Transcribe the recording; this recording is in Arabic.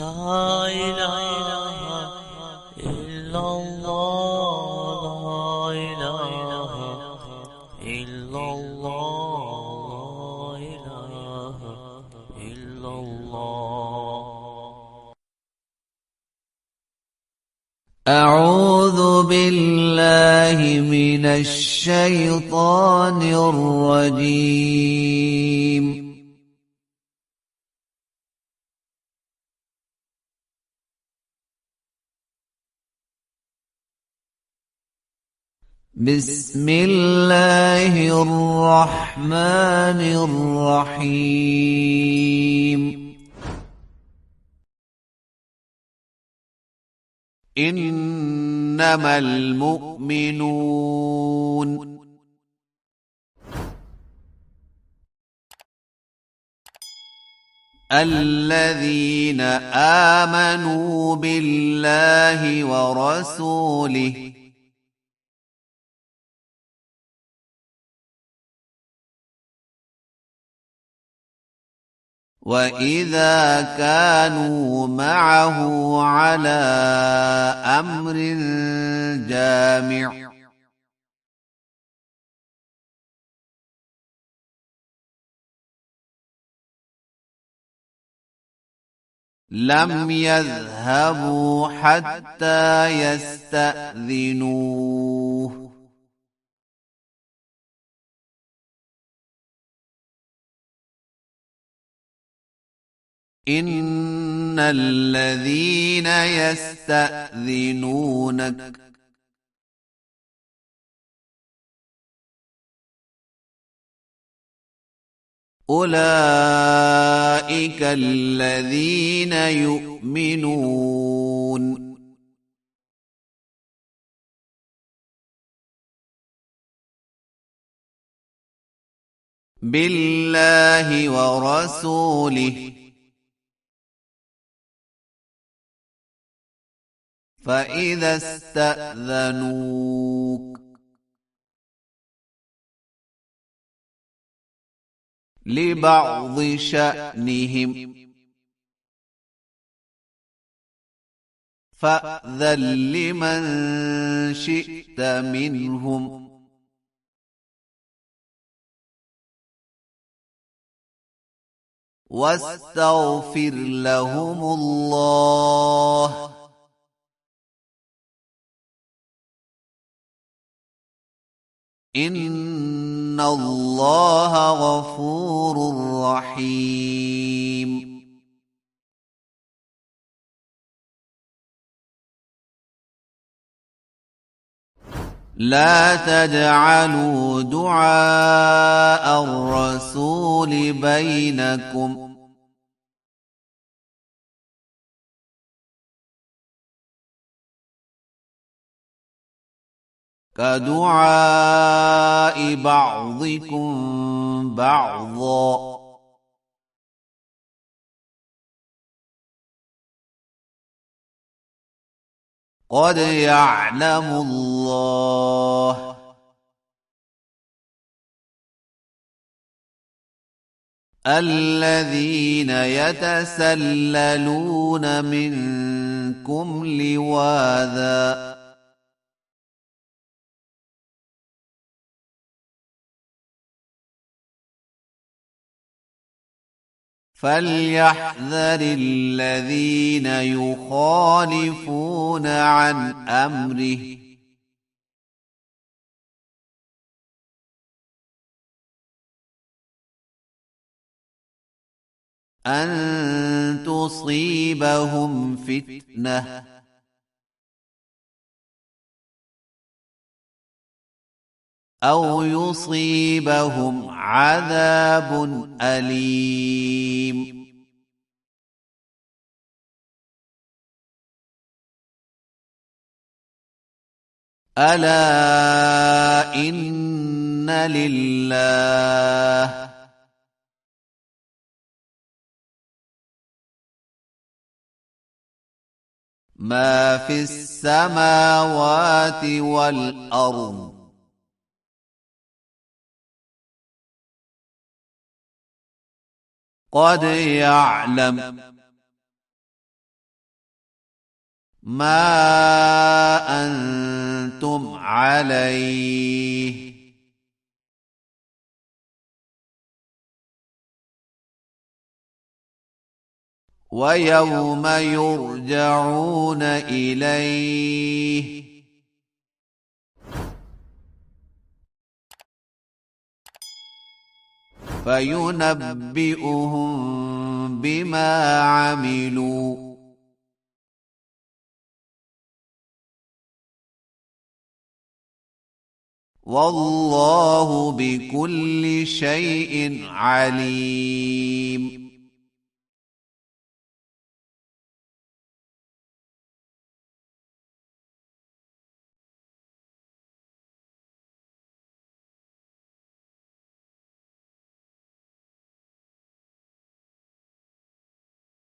لا إله إلا الله، لا إله إلا الله، لا إله إلا الله. أعوذ بالله من الشيطان الرجيم. بسم الله الرحمن الرحيم. إنما المؤمنون الذين آمنوا بالله ورسوله وإذا كانوا معه على أمر جامع لم يذهبوا حتى يستأذنوه إن الذين يستأذنونك أولئك الذين يؤمنون بالله ورسوله فإذا استأذنوك لبعض شأنهم فأذن لمن شئت منهم واستغفر لهم الله إن الله غفور رحيم. لا تجعلوا دعاء الرسول بينكم كدعاء بعضكم بعضا قد يعلم الله الذين يتسللون منكم لواذا فليحذر الذين يخالفون عن أمره أن تصيبهم فتنة أو يصيبهم عذاب أليم. ألا إن لله ما في السماوات والأرض قد يعلم ما أنتم عليه ويوم يرجعون إليه فينبئهم بما عملوا والله بكل شيء عليم